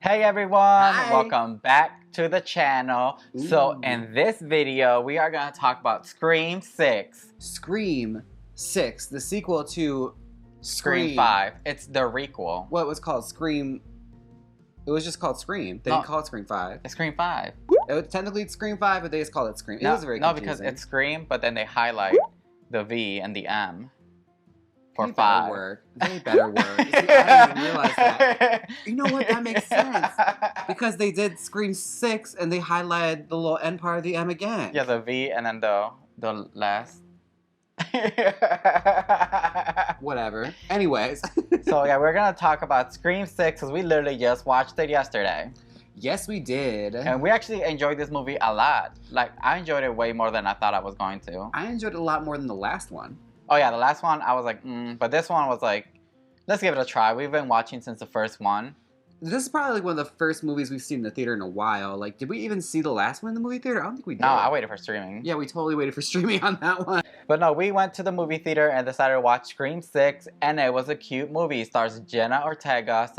Hey everyone, Hi. welcome back to the channel. So in this video, we are going to talk about Scream 6. Scream 6, the sequel to Scream 5. It's the requel. What was called Scream? It was just called Scream. They didn't call it Scream 5. It's Scream 5. It was technically Scream 5, but they just called it Scream. No, It was very no, confusing. because it's Scream, but then they highlight the V and the M for They 5. better work. They better work. See, I didn't even realize that. You know what? That makes sense. Because they did Scream 6 and they highlighted the little end part of the M again. Yeah, the V and then the last. Whatever. Anyways. So yeah, we're gonna talk about Scream 6 because we literally just watched it yesterday. Yes, we did. And we actually enjoyed this movie a lot. Like, I enjoyed it way more than I thought I was going to. I enjoyed it a lot more than the last one. Oh yeah, the last one I was like, but this one was like, let's give it a try. We've been watching since the first one. This is probably like one of the first movies we've seen in the theater in a while. Like, did we even see the last one in the movie theater? I don't think we did. No, I waited for streaming. Yeah, we totally waited for streaming on that one. But no, we went to the movie theater and decided to watch Scream 6, and it was a cute movie. It stars Jenna Ortega,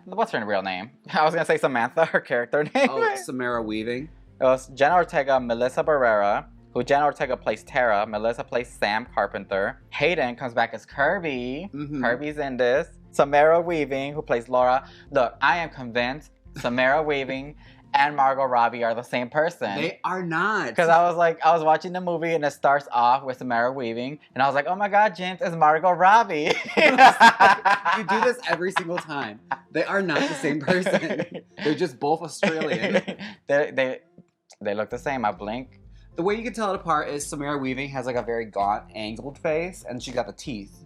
what's her real name? I was gonna say Samantha, her character name. Oh, Samara Weaving. It was Jenna Ortega, Melissa Barrera, who Jenna Ortega plays Tara, Melissa plays Sam Carpenter. Hayden comes back as Kirby. Kirby's in this. Samara Weaving, who plays Laura. Look, I am convinced Samara Weaving and Margot Robbie are the same person. They are not. Because I was watching the movie and it starts off with Samara Weaving, and I was like, oh my god, James, it's Margot Robbie. You do this every single time. They are not the same person. They're just both Australian. they look the same. I blink. The way you can tell it apart is Samara Weaving has like a very gaunt, angled face, and she got the teeth.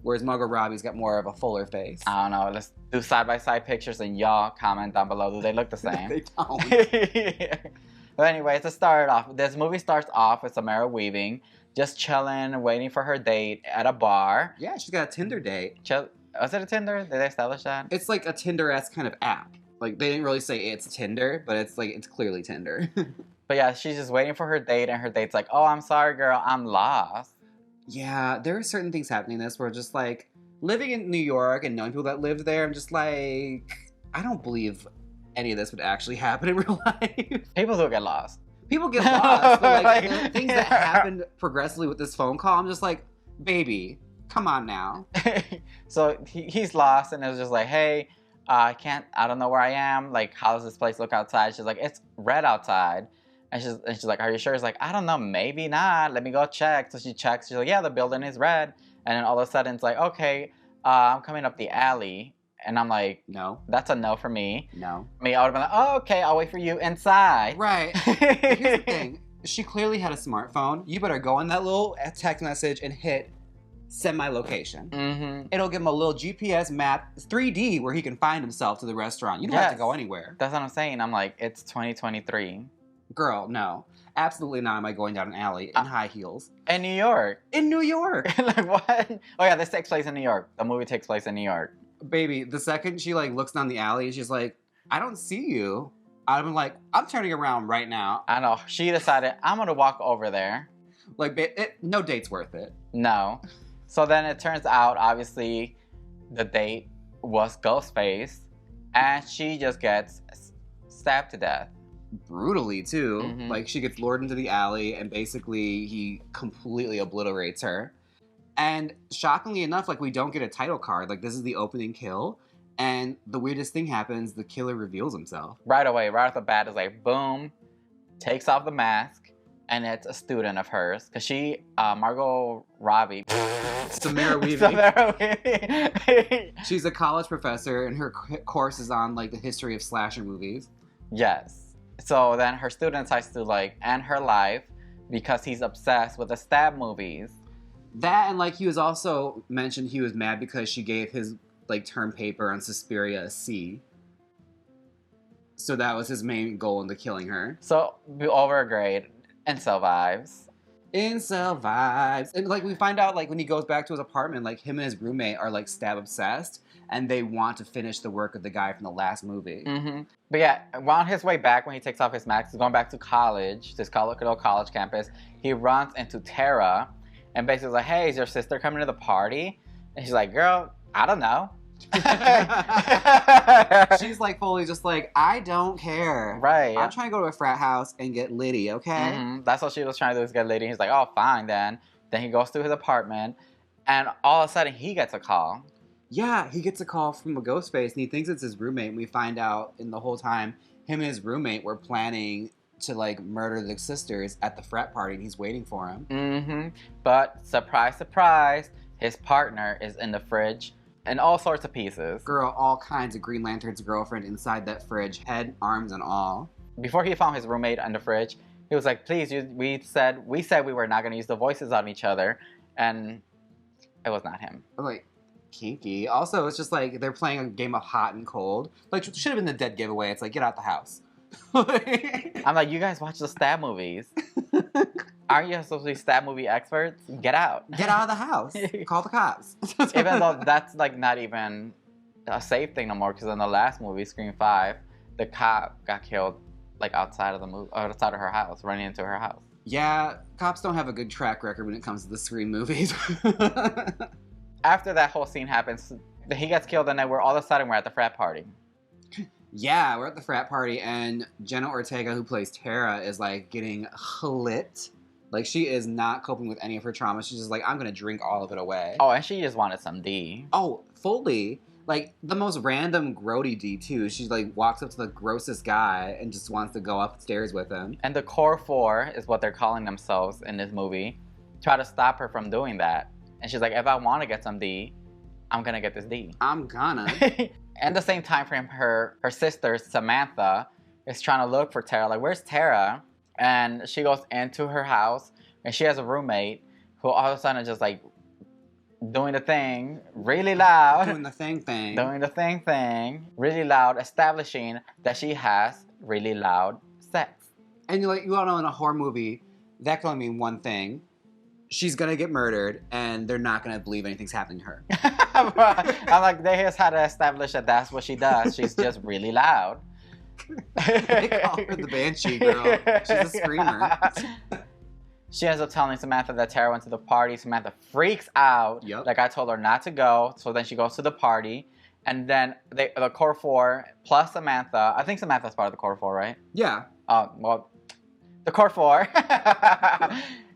Whereas Margot Robbie's got more of a fuller face. I don't know. Let's do side-by-side pictures and y'all comment down below. Do they look the same? They don't. But anyway, to start off, this movie starts off with Samara Weaving just chilling, waiting for her date at a bar. Yeah, she's got a Tinder date. Was it a Tinder? Did they establish that? It's like a Tinder-esque kind of app. Like, they didn't really say it's Tinder, but it's like, it's clearly Tinder. But yeah, she's just waiting for her date, and her date's like, oh, I'm sorry, girl, I'm lost. Yeah, there are certain things happening in this where just like living in New York and knowing people that lived there, I'm just like, I don't believe any of this would actually happen in real life. People do get lost. People get lost, but like the things that happened progressively with this phone call, I'm just like, baby, come on now. So he's lost, and it was just like, hey, I don't know where I am. Like, how does this place look outside? She's like, it's red outside. And she's like, are you sure? He's like, I don't know, maybe not. Let me go check. So she checks. She's like, yeah, the building is red. And then all of a sudden it's like, okay, I'm coming up the alley. And I'm like, no. That's a no for me. No. I would have been like, oh, okay, I'll wait for you inside. Right. Here's the thing. She clearly had a smartphone. You better go on that little text message and hit send my location. It'll give him a little GPS map, 3D, where he can find himself to the restaurant. You don't have to go anywhere. That's what I'm saying. I'm like, it's 2023. Girl, no. Absolutely not am I going down an alley in high heels. In New York. In New York. Like, what? Oh, yeah, this takes place in New York. The movie takes place in New York. Baby, the second she, like, looks down the alley and she's like, I don't see you. I'm like, I'm turning around right now. I know. She decided, I'm going to walk over there. Like, no date's worth it. No. So then it turns out, obviously, the date was Ghostface, and she just gets stabbed to death. Brutally, too. Like, she gets lured into the alley, and basically he completely obliterates her. And shockingly enough, like, we don't get a title card. Like, this is the opening kill, and the weirdest thing happens, the killer reveals himself. Right away, right off the bat, is like, boom, takes off the mask, and it's a student of hers. Because she, Margot Robbie. Samara Weaving. Samara Weaving. She's a college professor, and her course is on, like, the history of slasher movies. Yes. So then her student decides to, like, end her life because he's obsessed with the stab movies. That, and, like, he was also mentioned he was mad because she gave his, like, term paper on Suspiria a C. So that was his main goal into killing her. So, over a grade. Incel vibes. Incel vibes. And, like, we find out, like, when he goes back to his apartment, like, him and his roommate are, like, stab obsessed, and they want to finish the work of the guy from the last movie. But yeah, on his way back, when he takes off his mask, he's going back to college, this little college campus. He runs into Tara, and basically like, hey, is your sister coming to the party? And she's like, girl, I don't know. She's like fully just like, I don't care. Right. I'm trying to go to a frat house and get litty, okay? Mm-hmm. That's what she was trying to do, is get lady. He's like, oh, fine then. Then he goes to his apartment, and all of a sudden he gets a call. Yeah, he gets a call from a ghost face, and he thinks it's his roommate. And we find out in the whole time, him and his roommate were planning to like murder the sisters at the frat party, and he's waiting for him. Mm-hmm. But surprise, surprise, his partner is in the fridge and all sorts of pieces. Girl, all kinds of Green Lantern's girlfriend inside that fridge, head, arms, and all. Before he found his roommate in the fridge, he was like, please, we said we were not going to use the voices on each other, and it was not him. I'm like, kinky. Also, it's just like they're playing a game of hot and cold. Like, it should have been the dead giveaway. It's like, get out the house. I'm like, you guys watch the stab movies. Aren't you supposed to be stab movie experts? Get out. Get out of the house. Call the cops. Even though that's like not even a safe thing no more, because in the last movie, Scream 5, the cop got killed like outside of the movie, outside of her house, running into her house. Yeah, cops don't have a good track record when it comes to the Scream movies. After that whole scene happens, he gets killed, and then all of a sudden we're at the frat party. Yeah, we're at the frat party, and Jenna Ortega, who plays Tara, is like getting lit. Like, she is not coping with any of her trauma. She's just like, I'm gonna drink all of it away. Oh, and she just wanted some D. Oh, fully. Like, the most random grody D, too. She, like, walks up to the grossest guy and just wants to go upstairs with him. And the Core 4 is what they're calling themselves in this movie. Try to stop her from doing that. And she's like, if I want to get some D, I'm gonna get this D. I'm gonna. At the same time frame, her sister, Samantha, is trying to look for Tara. Like, where's Tara? And she goes into her house, and she has a roommate who all of a sudden is just like doing the thing really loud. Doing the thing. Doing the thing really loud, establishing that she has really loud sex. And you're like, you all know in a horror movie, that can only mean one thing. She's gonna get murdered, and they're not gonna believe anything's happening to her. I'm like, they just had to establish that that's what she does. She's just really loud. They call her the Banshee girl. She's a screamer. She ends up telling Samantha that Tara went to the party. Samantha freaks out. Yep. Like, I told her not to go. So then she goes to the party. And then the Core 4 plus Samantha. I think Samantha's part of the Core 4, right? Yeah. Well, the Core 4.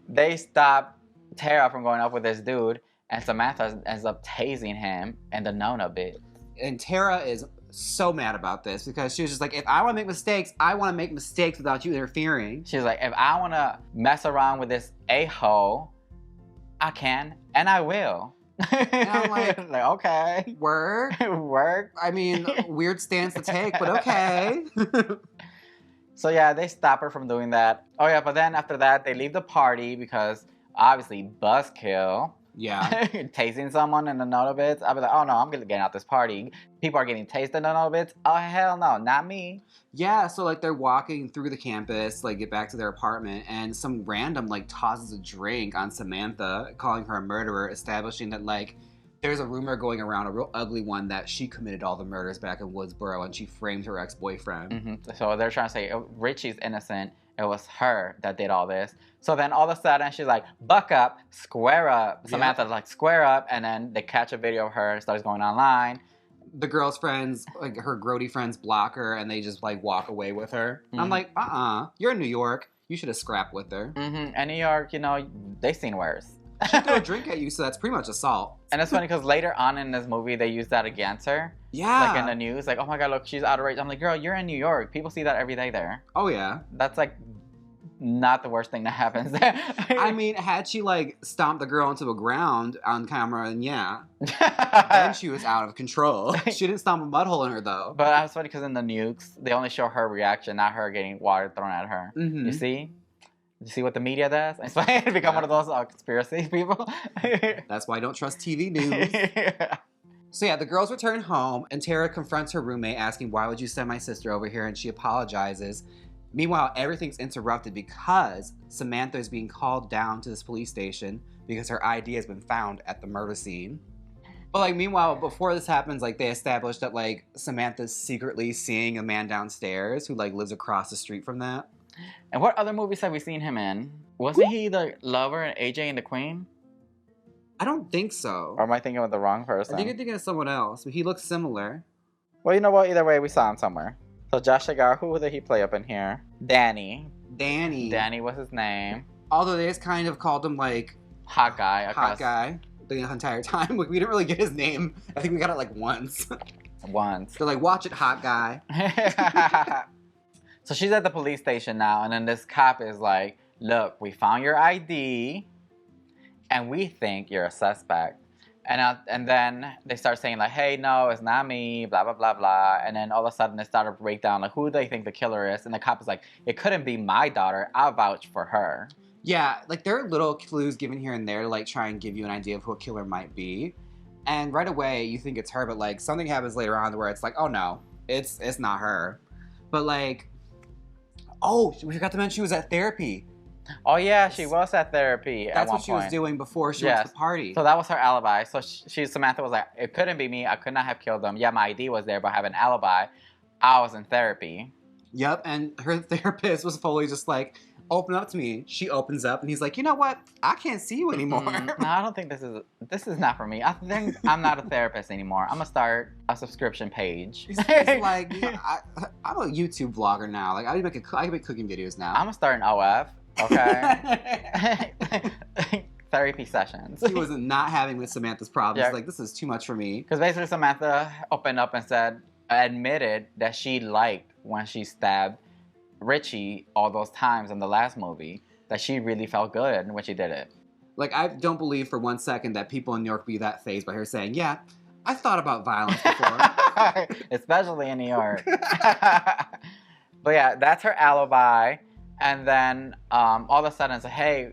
They stop Tara from going up with this dude. And Samantha ends up tasing him in the Nona bit. And Tara is so mad about this because she was just like, if I want to make mistakes, I want to make mistakes without you interfering. She's like, if I want to mess around with this a-hole, I can and I will. And I'm like, okay. Work? Work? I mean, weird stance to take, but okay. So yeah, they stop her from doing that. Oh yeah, but then after that, they leave the party because obviously buzzkill. Yeah. Tasting someone in the Nona bits. I'll be like, oh no, I'm getting out this party. People are getting tasted in the Nona bits. Oh hell no, not me. Yeah, so like they're walking through the campus, like get back to their apartment, and some random like tosses a drink on Samantha, calling her a murderer, establishing that like there's a rumor going around, a real ugly one, that she committed all the murders back in Woodsboro and she framed her ex-boyfriend. Mm-hmm. So they're trying to say, oh, Richie's innocent. It was her that did all this. So then all of a sudden she's like, buck up, square up. Samantha's like, square up. And then they catch a video of her, starts going online. The girl's friends, like her grody friends, block her and they just like walk away with her. Mm-hmm. I'm like, you're in New York. You should have scrapped with her. Mm-hmm. And New York, you know, they've seen worse. She threw a drink at you, so that's pretty much assault. And it's funny because later on in this movie, they use that against her. Yeah. Like in the news, like, oh my God, look, she's out of rage. I'm like, girl, you're in New York. People see that every day there. Oh, yeah. That's like not the worst thing that happens there. I mean, had she like stomped the girl into the ground on camera, and then she was out of control. She didn't stomp a mud hole in her though. But it's funny because in the nukes, they only show her reaction, not her getting water thrown at her. Mm-hmm. You see? You see what the media does? It's like become one of those conspiracy people. That's why I don't trust TV news. So yeah, the girls return home, and Tara confronts her roommate, asking, why would you send my sister over here? And she apologizes. Meanwhile, everything's interrupted because Samantha is being called down to this police station because her ID has been found at the murder scene. But like, meanwhile, before this happens, like they established that like Samantha's secretly seeing a man downstairs who like lives across the street from that. And what other movies have we seen him in? Wasn't he the lover in AJ and the Queen? I don't think so. Or am I thinking of the wrong person? I think you're thinking of someone else. But he looks similar. Well, you know what? Either way, we saw him somewhere. So Josh Agar, who did he play up in here? Danny. Danny was his name. Although they just kind of called him like hot guy the entire time. Like we didn't really get his name. I think we got it like once. They're like, watch it, hot guy. So she's at the police station now, and then this cop is like, look, we found your ID, and we think you're a suspect. And then they start saying like, hey, no, it's not me, blah, blah, blah, blah. And then all of a sudden they start to break down like who they think the killer is. And the cop is like, it couldn't be my daughter. I'll vouch for her. Yeah, like there are little clues given here and there to like try and give you an idea of who a killer might be. And right away you think it's her, but like something happens later on where it's like, oh no, it's not her. But like, oh, we forgot to mention she was at therapy. Oh yeah, she was at therapy at one point. That's what she was doing before she went to the party. So that was her alibi. So Samantha was like, it couldn't be me. I could not have killed them. Yeah, my ID was there, but I have an alibi. I was in therapy. Yep, and her therapist was fully just like, open up to me. She opens up, and he's like, you know what? I can't see you anymore. No, I don't think this is not for me. I think I'm not a therapist anymore. I'm gonna start a subscription page. He's like, you know, I'm a YouTube vlogger now. Like I can make cooking videos now. I'm gonna start an OF. Okay. Therapy sessions. He was not having with Samantha's problems. Yeah. Like, this is too much for me. Because basically Samantha opened up and admitted that she liked when she stabbed Richie all those times in the last movie. That she really felt good when she did it. Like, I don't believe for 1 second that people in New York be that fazed by her saying, yeah, I thought about violence before. Especially in New York. But yeah, that's her alibi. And then all of a sudden it's like, hey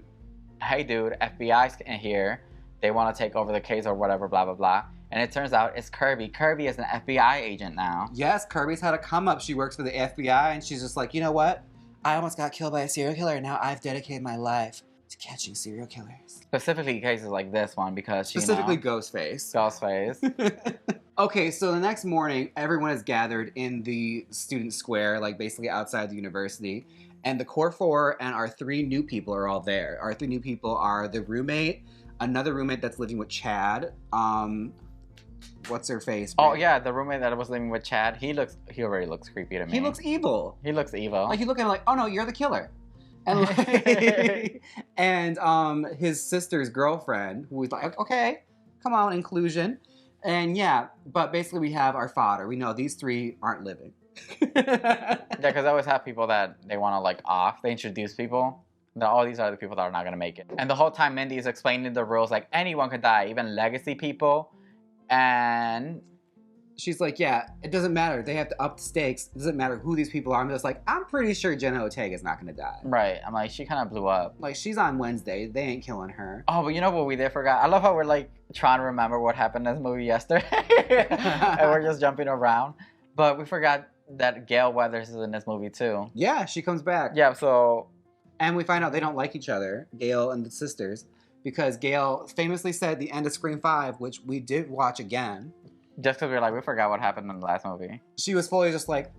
dude, FBI's in here. They want to take over the case or whatever, blah, blah, blah. And it turns out it's Kirby. Kirby is an FBI agent now. Yes, Kirby's had a come up. She works for the FBI and she's just like, you know what? I almost got killed by a serial killer and now I've dedicated my life to catching serial killers. Specifically cases like this one because specifically Ghostface. Ghostface. Okay, so the next morning, everyone is gathered in the student square, like basically outside the university. And the core four and our 3 new people are all there. Our 3 new people are the roommate, another roommate that's living with Chad. What's her face? Oh yeah, the roommate that was living with Chad. He already looks creepy to me. He looks evil. He looks evil. Like you look at him like, oh no, you're the killer. And like, and his sister's girlfriend, who was like, okay, come on, inclusion. And yeah, but basically we have our fodder. We know these 3 aren't living. Yeah, because I always have people that they want to like off. They introduce people. All these are the people that are not going to make it. And the whole time Mindy is explaining the rules, like anyone could die, even legacy people. And she's like, yeah, it doesn't matter. They have to up the stakes. It doesn't matter who these people are. I'm just like, I'm pretty sure Jenna Ortega is not going to die. Right. I'm like, she kind of blew up. Like, she's on Wednesday. They ain't killing her. Oh, but you know what we did forgot? I love how we're like trying to remember what happened in this movie yesterday. And we're just jumping around. But we forgot that Gail Weathers is in this movie too. Yeah, she comes back. Yeah, so... And we find out they don't like each other, Gail and the sisters, because Gail famously said the end of Scream 5, which we did watch again. Just because we're like, we forgot what happened in the last movie. She was fully just like,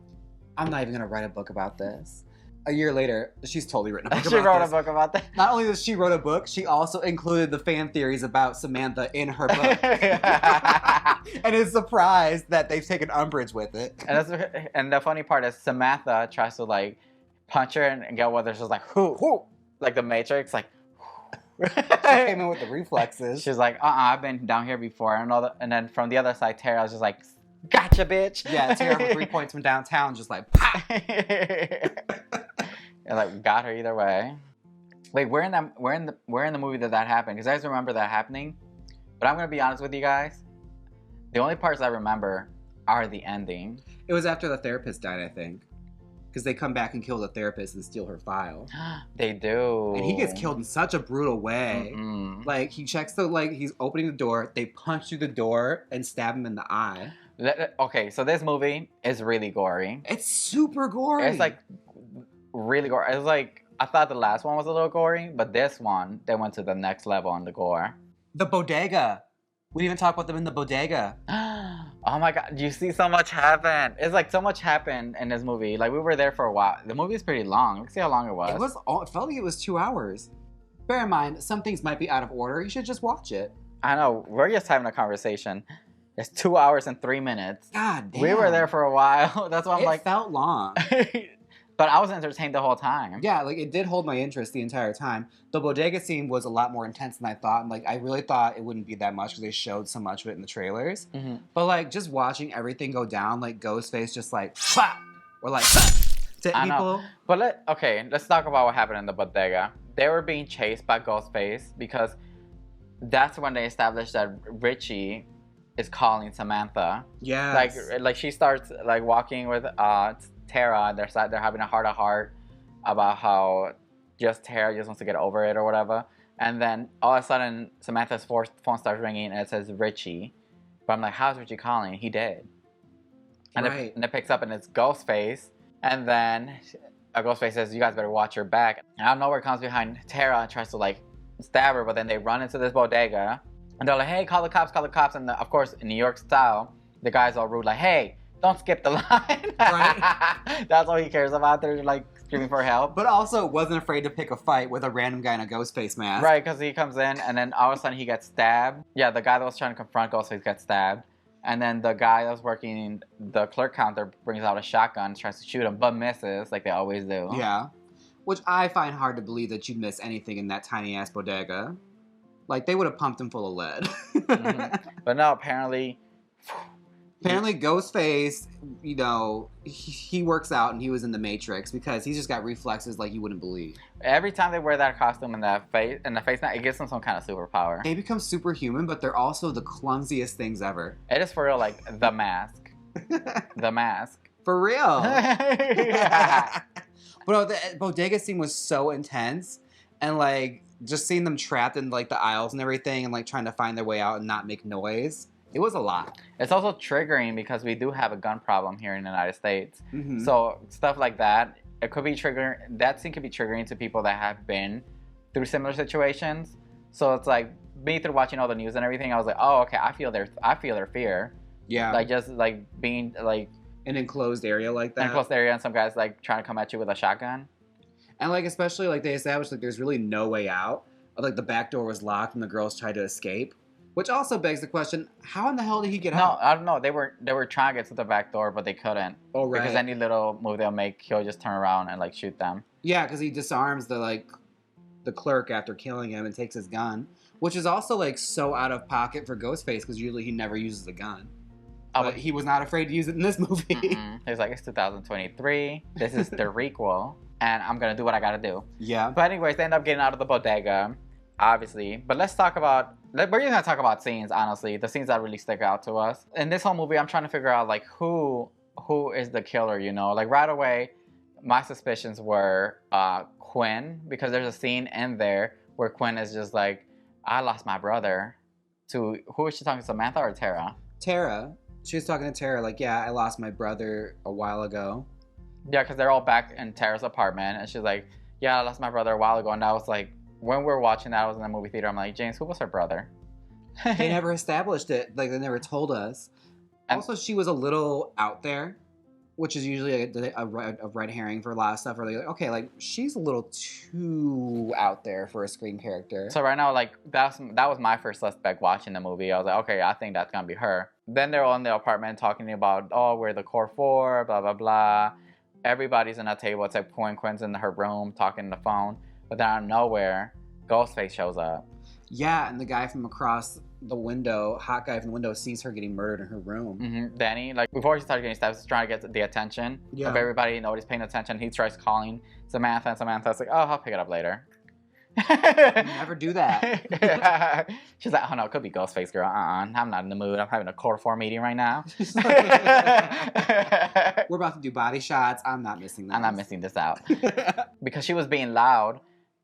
I'm not even going to write a book about this. A year later, she's totally written a book about this. She wrote a book about that. Not only does she wrote a book, she also included the fan theories about Samantha in her book. And is surprised that they've taken umbrage with it. And the funny part is Samantha tries to like punch her and Gail Weathers is like, whoo, like the Matrix, like. She came in with the reflexes. She's like, I've been down here before. And then from the other side, Tara was just like, gotcha, bitch. Yeah, Tara from 3 points from downtown, just like, pop. And like, got her either way. Wait, where in the movie did that happen? Because I just remember that happening. But I'm gonna be honest with you guys. The only parts I remember are the ending. It was after the therapist died, I think. Because they come back and kill the therapist and steal her file. They do. And he gets killed in such a brutal way. Mm-mm. Like, he checks he's opening the door, they punch through the door and stab him in the eye. Okay, so this movie is really gory. It's super gory. It's like really gory. It's like, I thought the last one was a little gory, but this one, they went to the next level on the gore. The bodega. We didn't even talk about them in the bodega. Oh my god, you see so much happen. It's like so much happened in this movie. Like we were there for a while. The movie is pretty long. Let's see how long it was. It felt like it was 2 hours. Bear in mind, some things might be out of order. You should just watch it. I know. We're just having a conversation. It's 2 hours and 3 minutes. God damn. We were there for a while. That's why I'm It felt long. But I was entertained the whole time. Yeah, like it did hold my interest the entire time. The bodega scene was a lot more intense than I thought. And like I really thought it wouldn't be that much because they showed so much of it in the trailers. Mm-hmm. But like just watching everything go down, like Ghostface just like pop or like to I people. know. But let's talk about what happened in the bodega. They were being chased by Ghostface because that's when they established that Richie is calling Samantha. Yeah. Like she starts like walking with Tara. They're having a heart-to-heart about how just Tara just wants to get over it or whatever. And then all of a sudden Samantha's phone starts ringing and it says Richie. But I'm like, how's Richie calling? He did. And, right. It picks up and it's Ghostface. And then Ghostface says, you guys better watch your back. And out of nowhere comes behind Tara and tries to like stab her. But then they run into this bodega. And they're like, hey, call the cops. And of course, in New York style, the guy's all rude, like, hey, don't skip the line. Right. That's all he cares about. They're like screaming for help. But also wasn't afraid to pick a fight with a random guy in a Ghostface mask. Right, because he comes in and then all of a sudden he gets stabbed. Yeah, the guy that was trying to confront Ghostface gets stabbed. And then the guy that was working the clerk counter brings out a shotgun, tries to shoot him, but misses, like they always do. Yeah. Which I find hard to believe that you'd miss anything in that tiny-ass bodega. Like, they would have pumped him full of lead. Mm-hmm. But no, apparently Ghostface, you know, he works out and he was in the Matrix because he's just got reflexes like you wouldn't believe. Every time they wear that costume and the face mask, it gives them some kind of superpower. They become superhuman, but they're also the clumsiest things ever. It is for real, like, the mask. The mask. For real. Yeah. But the bodega scene was so intense, and like just seeing them trapped in like the aisles and everything and like trying to find their way out and not make noise. It was a lot. It's also triggering because we do have a gun problem here in the United States. Mm-hmm. So stuff like that, it could be triggering. That scene could be triggering to people that have been through similar situations. So it's like me through watching all the news and everything. I was like, oh, okay, I feel their fear. Yeah. Like just like being like an enclosed area like that. An enclosed area, and some guys like trying to come at you with a shotgun. And like especially like they established like there's really no way out. Like the back door was locked and the girls tried to escape. Which also begs the question: how in the hell did he get out? No, I don't know. They were trying to get to the back door, but they couldn't. Oh, right. Because any little move they'll make, he'll just turn around and like shoot them. Yeah, because he disarms the clerk after killing him and takes his gun, which is also like so out of pocket for Ghostface because usually he never uses a gun. But he was not afraid to use it in this movie. He's like, it's 2023. This is the requel, and I'm gonna do what I gotta do. Yeah. But anyways, they end up getting out of the bodega, obviously. But let's talk about. We're just gonna talk about scenes, honestly. The scenes that really stick out to us in this whole movie. I'm trying to figure out like who is the killer. You know, like right away, my suspicions were Quinn, because there's a scene in there where Quinn is just like, I lost my brother. To who is she talking to, Samantha or Tara? Tara. She was talking to Tara like, yeah, I lost my brother a while ago. Yeah, because they're all back in Tara's apartment, and she's like, yeah, I lost my brother a while ago. And I was like, when we were watching that, I was in the movie theater, I'm like, James, who was her brother? They never established it. Like, they never told us. Also, she was a little out there, which is usually a red herring for a lot of stuff. Where they're like, okay, like, she's a little too out there for a Scream character. So right now, like, that was my first suspect watching the movie. I was like, okay, I think that's going to be her. Then they're all in the apartment talking about, oh, we're the core four, blah, blah, blah. Everybody's in a table except Quinn. Quinn's in her room talking on the phone. But then out of nowhere, Ghostface shows up. Yeah, and the guy from across the window, hot guy from the window, sees her getting murdered in her room. Mm-hmm. Danny, like, before she started getting stabbed, he's trying to get the attention of everybody. Nobody's paying attention. He tries calling Samantha, and Samantha's like, oh, I'll pick it up later. Never do that. She's like, oh no, it could be Ghostface, girl. I'm not in the mood. I'm having a core 4 meeting right now. We're about to do body shots. I'm not missing that. I'm not missing this out. Because she was being loud,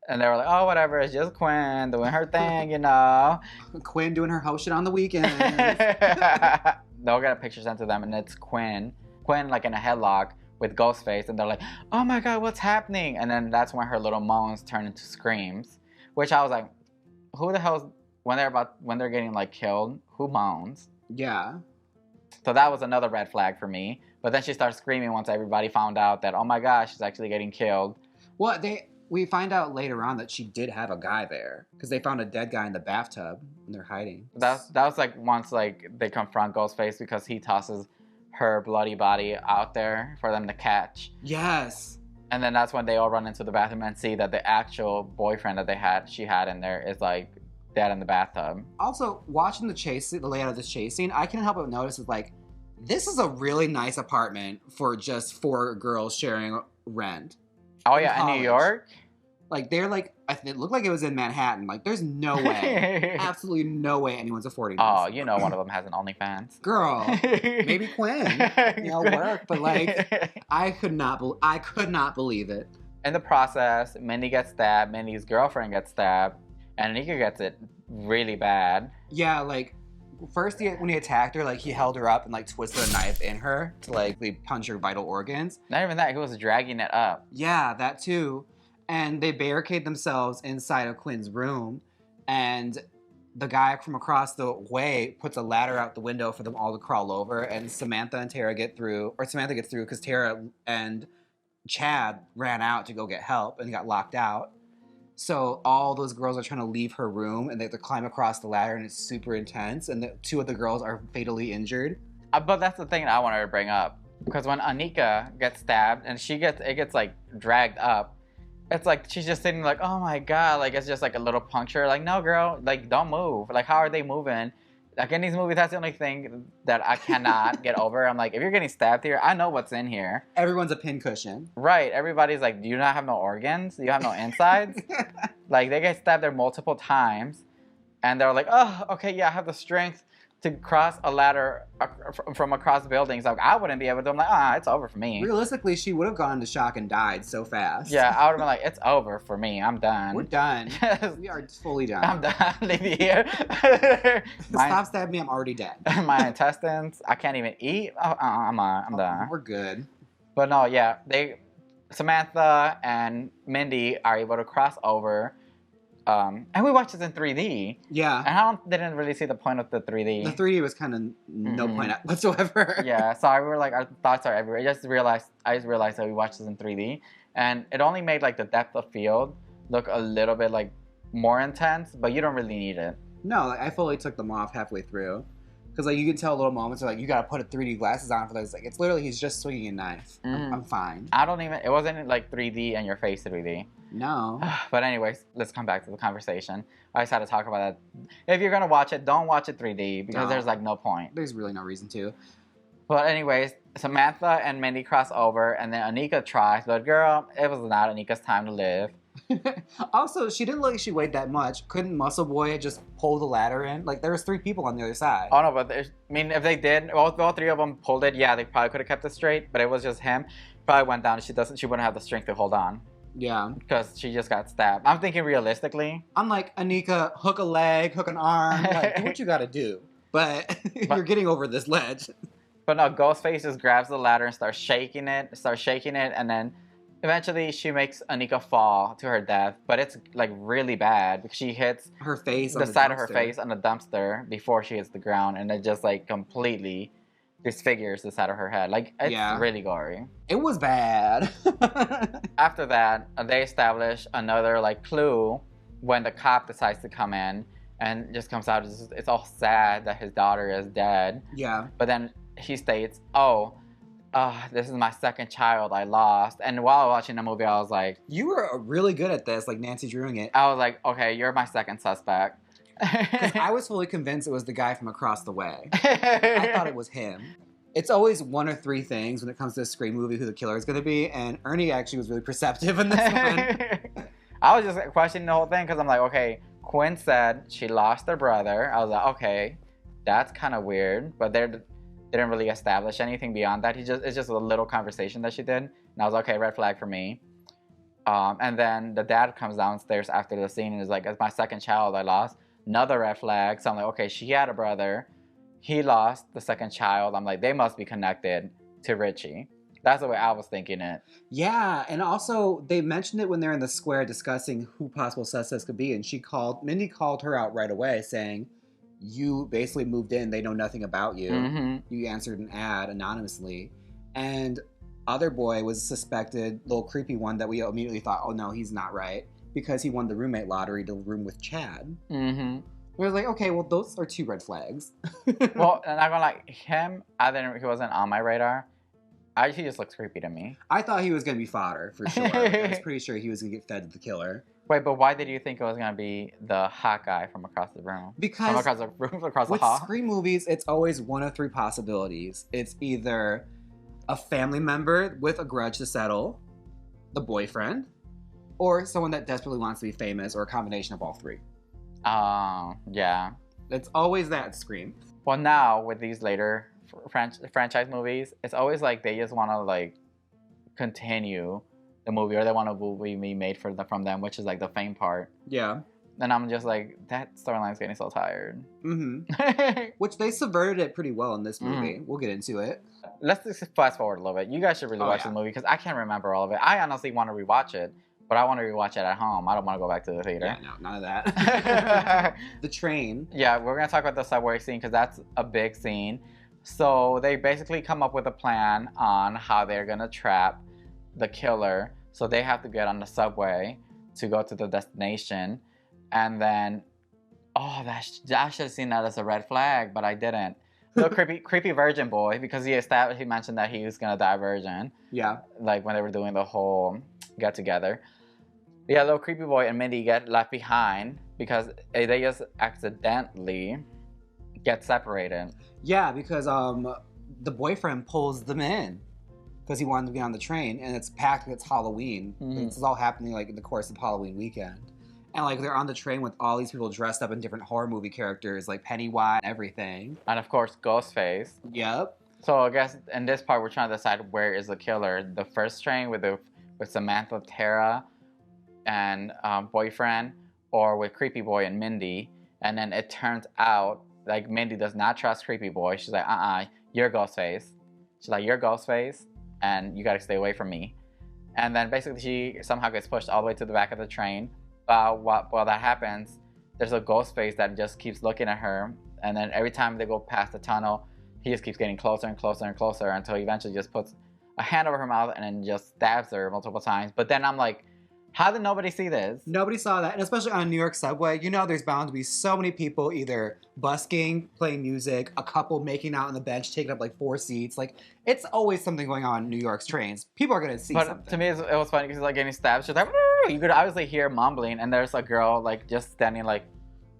and they were like, oh, whatever, it's just Quinn doing her thing, you know. Quinn doing her host shit on the weekends. They'll get a picture sent to them, and it's Quinn like in a headlock with Ghostface, and they're like, oh my god, what's happening? And then that's when her little moans turn into screams, which I was like, who the hell's, when they're getting like killed, who moans? Yeah. So that was another red flag for me. But then she started screaming once everybody found out that, oh my gosh, she's actually getting killed. Well, we find out later on that she did have a guy there because they found a dead guy in the bathtub and they're hiding. That was like once like they confront Ghostface because he tosses her bloody body out there for them to catch. Yes. And then that's when they all run into the bathroom and see that the actual boyfriend that she had in there is like dead in the bathtub. Also, watching the layout of this chase scene, I can't help but notice is like, this is a really nice apartment for just 4 girls sharing rent. Oh yeah, in New York? Like they're like, it looked like it was in Manhattan. Like there's no way, absolutely no way anyo's affording this. Oh, you know one of them has an OnlyFans. Girl, maybe Quinn, work, but like, I could not believe it. In the process, Mindy gets stabbed, Mindy's girlfriend gets stabbed, and Anika gets it really bad. Yeah, like, first when he attacked her, like, he held her up and, like, twisted a knife in her to, like, punch her vital organs. Not even that, he was dragging it up. Yeah, that too. And they barricade themselves inside of Quinn's room, and the guy from across the way puts a ladder out the window for them all to crawl over, and Samantha gets through because Tara and Chad ran out to go get help and got locked out. So all those girls are trying to leave her room, and they have to climb across the ladder, and it's super intense, and 2 of the girls are fatally injured. But that's the thing that I wanted to bring up, because when Anika gets stabbed and it gets like dragged up, it's like she's just sitting like, oh my god, like it's just like a little puncture. Like, no girl, like don't move. Like, how are they moving? Like in these movies, that's the only thing that I cannot get over. I'm like, if you're getting stabbed here, I know what's in here. Everyone's a pincushion. Right. Everybody's like, do you not have no organs? Do you have no insides? Like, they get stabbed there multiple times. And they're like, oh, okay, yeah, I have the strength to cross a ladder from across buildings. Like, I wouldn't be able to. I'm like, it's over for me. Realistically, she would have gone into shock and died so fast. Yeah, I would have been like, it's over for me. I'm done. We're done. We are fully done. I'm done. Leave me here. Stop stabbing me. I'm already dead. My intestines, I can't even eat. I'm done. We're good. But no, yeah, Samantha and Mindy are able to cross over. And we watched this in 3D. Yeah. And I didn't really see the point of the 3D. The 3D was kind of no point whatsoever. Yeah, sorry, we were like, our thoughts are everywhere. I just realized that we watched this in 3D. And it only made like the depth of field look a little bit like more intense, but you don't really need it. No, like, I fully took them off halfway through. Because like you can tell little moments where like you gotta put a 3D glasses on for those. Like it's literally he's just swinging a knife. I'm fine. It wasn't like 3D in your face 3D. No. But anyways, let's come back to the conversation. I just had to talk about that. If you're gonna watch it, don't watch it 3D because there's like no point. There's really no reason to. But anyways, Samantha and Mindy cross over, and then Anika tries, but girl, it was not Anika's time to live. Also, she didn't look like she weighed that much. Couldn't Muscle Boy just pull the ladder in? Like, there was 3 people on the other side. Oh, no, but if they did, all 3 of them pulled it, yeah, they probably could have kept it straight, but it was just him. Probably went down, she wouldn't have the strength to hold on. Yeah. Because she just got stabbed. I'm thinking realistically. I'm like, Anika, hook a leg, hook an arm, like, do what you gotta do. But you're getting over this ledge. But no, Ghostface just grabs the ladder and starts shaking it, and then eventually she makes Anika fall to her death. But it's like really bad because she hits her face the side of her face on the dumpster before she hits the ground, and it just like completely disfigures the side of her head. Like, it's really gory. It was bad. After that, they establish another like clue when the cop decides to come in, and just comes out, it's all sad that his daughter is dead. Yeah. But then he states, this is my second child I lost. And while watching the movie, I was like, you were really good at this, like Nancy Drewing it. I was like, okay, you're my second suspect. Because I was fully convinced it was the guy from across the way. I thought it was him. It's always 1 or 3 things when it comes to a Scream movie who the killer is going to be, and Ernie actually was really perceptive in this one. I was just questioning the whole thing because I'm like, okay, Quinn said she lost her brother. I was like, okay, that's kind of weird, but they didn't really establish anything beyond that. It's just a little conversation that she did, and I was like, okay, red flag for me. And then the dad comes downstairs after the scene and is like, it's my second child I lost. Another red flag. So I'm like, okay, she had a brother. He lost the second child. I'm like, they must be connected to Richie. That's the way I was thinking it. Yeah, and also they mentioned it when they're in the square discussing who possible suspects could be, and Mindy called her out right away saying, you basically moved in, they know nothing about you. Mm-hmm. You answered an ad anonymously. And other boy was suspected, little creepy one that we immediately thought, oh no, he's not right, because he won the roommate lottery to room with Chad. Mm-hmm. We were like, okay, well, those are 2 red flags. Well, and I'm gonna like him. He wasn't on my radar. He just looks creepy to me. I thought he was gonna be fodder for sure. I was pretty sure he was gonna get fed to the killer. Wait, but why did you think it was gonna be the hot guy from across the room? Because across the with hall. Scream movies, it's always one of 3 possibilities. It's either a family member with a grudge to settle, the boyfriend, or someone that desperately wants to be famous, or a combination of all 3. Yeah. It's always that Scream. Well, now with these later franchise movies, it's always like they just want to like continue the movie, or they want a movie be made from them, which is like the fame part. Yeah. And I'm just like, that storyline's getting so tired. Mm-hmm. Which they subverted it pretty well in this movie. We'll get into it. Let's just fast forward a little bit. You guys should really watch the movie because I can't remember all of it. I honestly want to rewatch it. But I want to rewatch it at home. I don't want to go back to the theater. Yeah, no, none of that. The train. Yeah, we're going to talk about the subway scene because that's a big scene. So they basically come up with a plan on how they're going to trap the killer. So they have to get on the subway to go to the destination. And then, I should have seen that as a red flag, but I didn't. Little creepy virgin boy, because he mentioned that he was going to die virgin. Yeah. Like when they were doing the whole get together. Yeah, little creepy boy and Mindy get left behind because they just accidentally get separated. Yeah, because the boyfriend pulls them in because he wanted to be on the train, and it's packed. It's Halloween. Mm-hmm. This is all happening like in the course of Halloween weekend, and like they're on the train with all these people dressed up in different horror movie characters, like Pennywise and everything, and of course Ghostface. Yep. So I guess in this part we're trying to decide where is the killer. The first train with Samantha, Tara, and boyfriend, or with Creepy Boy and Mindy. And then it turns out like Mindy does not trust Creepy Boy. She's like, you're Ghostface. She's like, you're Ghostface, and you gotta stay away from me. And then basically she somehow gets pushed all the way to the back of the train. While that happens, there's a Ghostface that just keeps looking at her. And then every time they go past the tunnel, he just keeps getting closer and closer and closer until he eventually just puts a hand over her mouth and then just stabs her multiple times. But then I'm like, how did nobody see this? Nobody saw that. And especially on a New York subway, you know there's bound to be so many people either busking, playing music, a couple making out on the bench, taking up like 4 seats. Like, it's always something going on in New York's trains. People are going to see something. To me, it was funny because he's like getting stabbed. She's like, woo! You could obviously hear mumbling, and there's a girl like just standing like...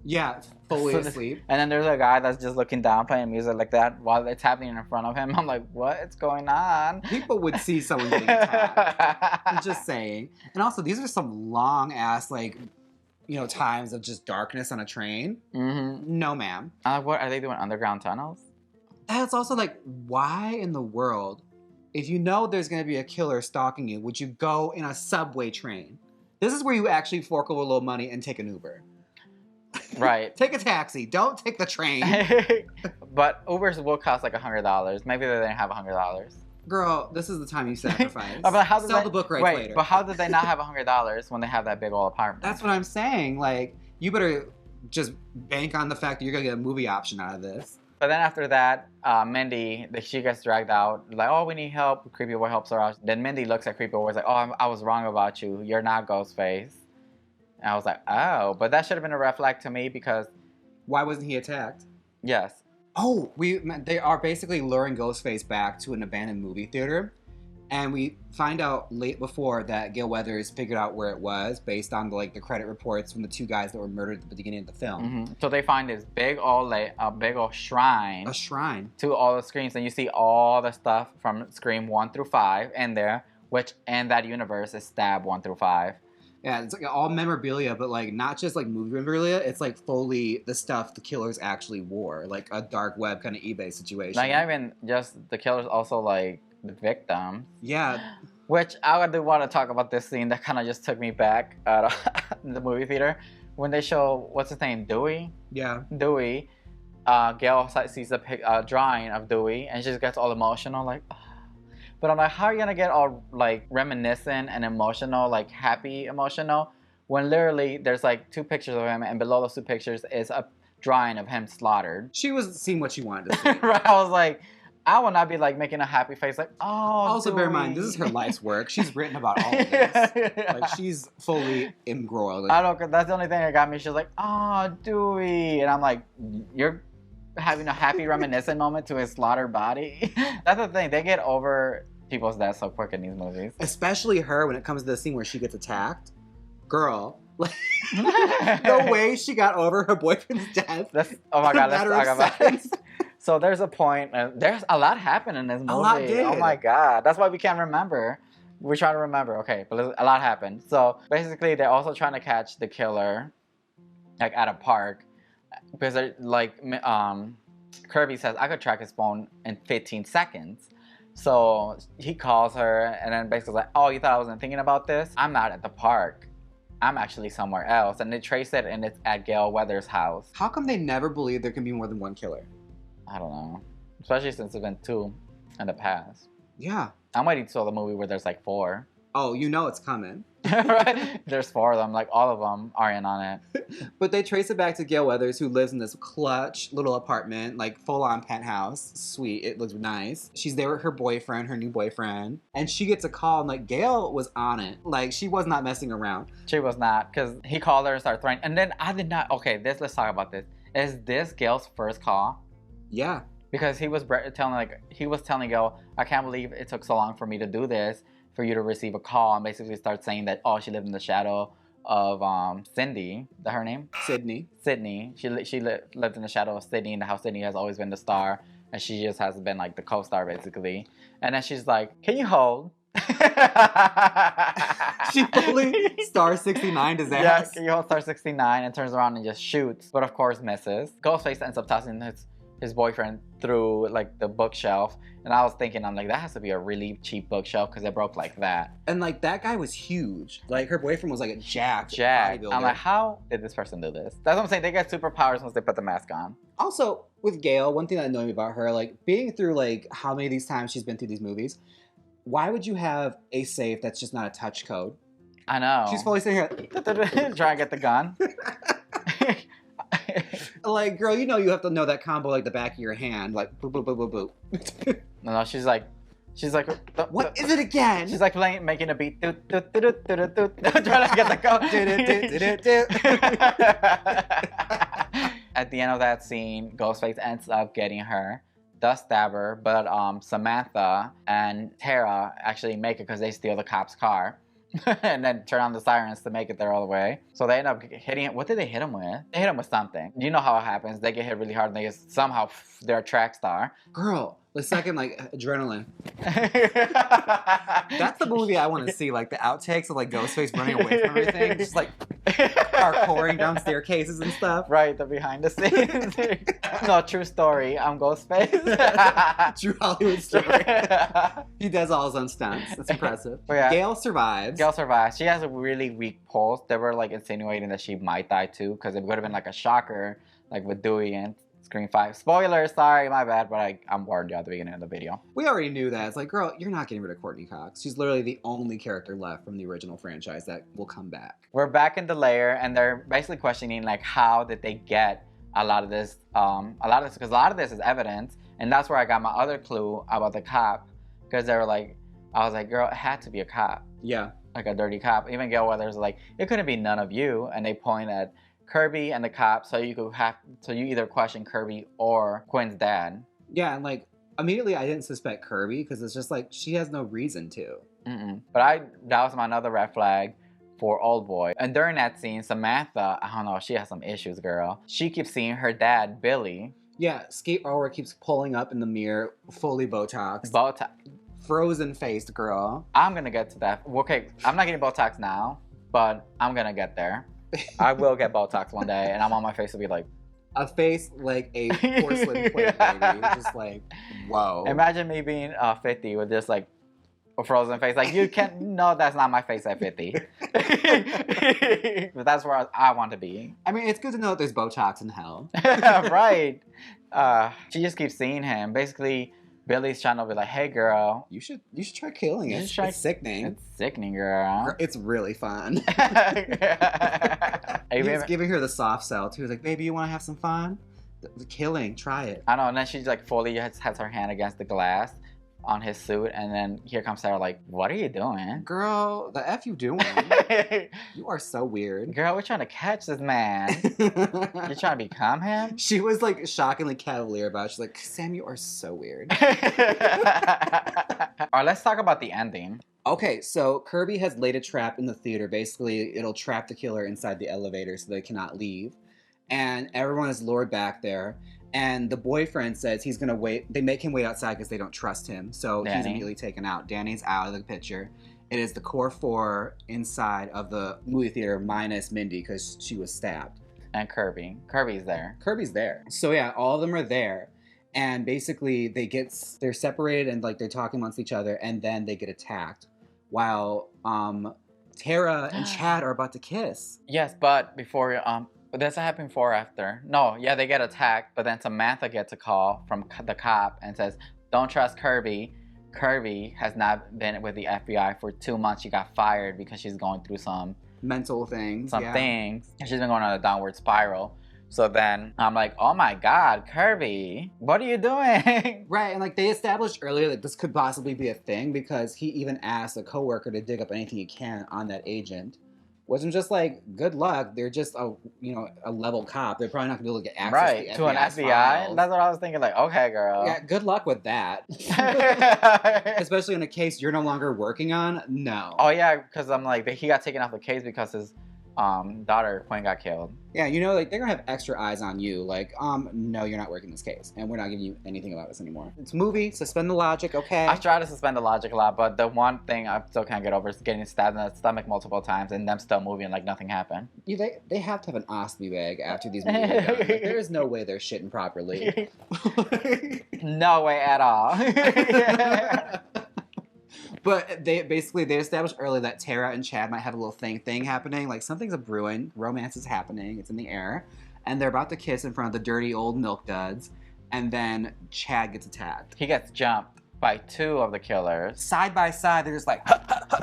Yeah, fully asleep. And then there's a guy that's just looking down, playing music like that while it's happening in front of him. I'm like, what's going on? People would see someone getting attacked. I'm just saying. And also, these are some long ass times of just darkness on a train. Mm-hmm. No, ma'am. What are they doing? Underground tunnels? That's also like, why in the world, if you know there's going to be a killer stalking you, would you go in a subway train? This is where you actually fork over a little money and take an Uber. Right. Take a taxi. Don't take the train. But Ubers will cost like $100. Maybe they didn't have $100. Girl, this is the time you sacrifice. But how Sell the book rights later. But how did they not have $100 when they have that big old apartment? That's what I'm saying. Like, you better just bank on the fact that you're going to get a movie option out of this. But then after that, Mindy, she gets dragged out. Like, oh, we need help. Creepy Boy helps her out. Then Mindy looks at Creepy Boy. Like, oh, I was wrong about you. You're not Ghostface. And I was like, oh, but that should have been a red flag to me because... Why wasn't he attacked? Yes. Oh, they are basically luring Ghostface back to an abandoned movie theater. And we find out late before that Gale Weathers figured out where it was based on the credit reports from the 2 guys that were murdered at the beginning of the film. Mm-hmm. So they find this big old shrine. A shrine. To all the screams. And you see all the stuff from Scream 1 through 5 in there, which in that universe is Stab 1 through 5. Yeah, it's like all memorabilia, but not just movie memorabilia. It's fully the stuff the killers actually wore, like a dark web kind of eBay situation. Like even just the killers, also the victims. Yeah. Which I do want to talk about this scene that kind of just took me back at the movie theater when they show what's his name, Dewey. Yeah. Dewey. Gail sees a drawing of Dewey and she just gets all emotional, like. Oh. But I'm like, how are you gonna get all reminiscent and emotional, happy emotional, when literally there's 2 pictures of him and below those 2 pictures is a drawing of him slaughtered. She was seeing what she wanted to see. Right? I was like, I will not be like making a happy face like, oh. Also, bear in mind, this is her life's work. She's written about all of this. Like, she's fully embroiled. I don't. That's the only thing that got me. She's like, oh, Dewey, and I'm like, you're having a happy reminiscent moment to his slaughtered body. That's the thing. They get over people's deaths so quick in these movies. Especially her when it comes to the scene where she gets attacked. Girl. Like, the way she got over her boyfriend's death. Oh my God, let's talk about it. So there's a point, there's a lot happened in this movie. A lot did. Oh my God. That's why we can't remember. We're trying to remember. Okay, but a lot happened. So basically, they're also trying to catch the killer, like at a park. Because they're like, Kirby says, I could track his phone in 15 seconds. So he calls her and then basically like, oh, you thought I wasn't thinking about this? I'm not at the park. I'm actually somewhere else. And they trace it and it's at Gail Weathers' house. How come they never believe there can be more than one killer? I don't know. Especially since there's been 2 in the past. Yeah. I'm waiting till the movie where there's like 4. Oh, you know it's coming. Right? There's 4 of them. Like all of them are in on it. But they trace it back to Gail Weathers, who lives in this clutch little apartment, like full-on penthouse. Sweet. It looks nice. She's there with her boyfriend, her new boyfriend. And she gets a call, and like Gail was on it. Like she was not messing around. She was not, because he called her and started threatening. And then I did not. Okay, let's talk about this. Is this Gail's first call? Yeah. Because he was telling Gail, I can't believe it took so long for me to do this, for you to receive a call, and basically start saying that, oh, she lived in the shadow of Cindy. Is that her name? Sydney. She lived in the shadow of Sydney, and how Sydney has always been the star, and she just has been like the co-star basically. And then she's like, can you hold? She fully star 69 his ass. Yeah, can you hold star 69 and turns around and just shoots, but of course misses. Ghostface ends up tossing his boyfriend through like the bookshelf, and I was thinking, I'm like, that has to be a really cheap bookshelf because it broke like that. And like that guy was huge. Like her boyfriend was like a jacked I'm bodybuilder. like, how did this person do this? That's what I'm saying. They get superpowers once they put the mask on. Also, with Gail, one thing that annoyed me about her, like being through like how many of these times she's been through these movies, why would you have a safe that's just not a touch code? I know. She's fully sitting here trying to get the gun. Like, girl, you know you have to know that combo like the back of your hand, like boop boop boop boop boop. No, she's like, what is it again? She's like making a beat, trying to get the code. At the end of that scene, Ghostface ends up getting her, the stabber, but Samantha and Tara actually make it because they steal the cop's car. And then turn on the sirens to make it there all the way. So they end up hitting it. What did they hit him with? They hit him with something. You know how it happens. They get hit really hard and they just somehow they're a track star. Girl, the second like adrenaline. That's the movie I want to see. Like the outtakes of like Ghostface running away from everything, just like parkouring down staircases and stuff. Right, the behind the scenes. No, true story. I'm Ghostface. True Hollywood story. He does all his own stunts. It's impressive. Yeah. Gail survives. Gail survives. She has a really weak pulse. They were like insinuating that she might die too, because it would have been like a shocker, like with Dewey and Scream 5. Spoilers, sorry, my bad, but I'm warned you at the beginning of the video. We already knew that. It's like, girl, you're not getting rid of Courtney Cox. She's literally the only character left from the original franchise that will come back. We're back in the lair, and they're basically questioning like how did they get a lot of this, because a lot of this is evidence, and that's where I got my other clue about the cop, because they were like, I was like, girl, it had to be a cop. Yeah. Like a dirty cop. Even Gail Weathers was like, it couldn't be none of you, and they point at Kirby and the cop, so you either question Kirby or Quinn's dad. Yeah, and like immediately I didn't suspect Kirby because it's just like she has no reason to. But that was my another red flag for Old Boy. And during that scene, Samantha, I don't know, she has some issues, girl. She keeps seeing her dad, Billy. Yeah, Skate Rower keeps pulling up in the mirror, fully Botox. Frozen faced girl. I'm gonna get to that. Okay, I'm not getting Botox now, but I'm gonna get there. I will get Botox one day, and I want my face to be like... A face like a porcelain plate, baby. Just like, whoa. Imagine me being 50 with just like a frozen face. Like, you can't... No, that's not my face at 50. But that's where I want to be. I mean, it's good to know that there's Botox in hell. Right. She just keeps seeing him. Basically... Billy's trying to be like, hey, girl. You should try killing it. It's sickening. It's sickening, girl. It's really fun. He was giving her the soft sell, too. He was like, baby, you want to have some fun? The killing, try it. I know, and then she like fully has her hand against the glass on his suit, and then here comes Sarah like, what are you doing? Girl, the F you doing? You are so weird. Girl, we're trying to catch this man. You're trying to become him? She was like shockingly cavalier about it. She's like, Sam, you are so weird. Alright, let's talk about the ending. Okay, so Kirby has laid a trap in the theater. Basically, it'll trap the killer inside the elevator so they cannot leave. And everyone is lured back there. And the boyfriend says he's going to wait. They make him wait outside because they don't trust him. So he's immediately taken out. Danny's out of the picture. It is the core four inside of the movie theater minus Mindy because she was stabbed. And Kirby. Kirby's there. Kirby's there. So yeah, all of them are there. And basically they're separated and like they're talking amongst each other. And then they get attacked while Tara and Chad are about to kiss. Yes, but before does that happen before or after? No, yeah, they get attacked, but then Samantha gets a call from the cop and says, don't trust Kirby. Kirby has not been with the FBI for 2 months. She got fired because she's going through some mental things. Things. She's been going on a downward spiral. So then I'm like, oh my God, Kirby, what are you doing? Right, and like they established earlier that this could possibly be a thing because he even asked a coworker to dig up anything he can on that agent. Wasn't just like, good luck, they're just a level cop. They're probably not gonna be able to get access to an FBI. files. That's what I was thinking, like, okay, girl. Yeah, good luck with that. Especially in a case you're no longer working on. No. Oh yeah, because I'm like, he got taken off the case because his daughter Quinn got killed. Yeah, like they're gonna have extra eyes on you. Like, no, you're not working this case, and we're not giving you anything about this anymore. It's a movie. Suspend the logic, okay? I try to suspend the logic a lot, but the one thing I still can't get over is getting stabbed in the stomach multiple times and them still moving like nothing happened. Yeah, they have to have an ostomy bag after these movies are done. Like, there is no way they're shitting properly. No way at all. But they established early that Tara and Chad might have a little thing happening. Like something's a brewing, romance is happening, it's in the air, and they're about to kiss in front of the dirty old milk duds, and then Chad gets attacked. He gets jumped by 2 of the killers. Side by side, they're just like,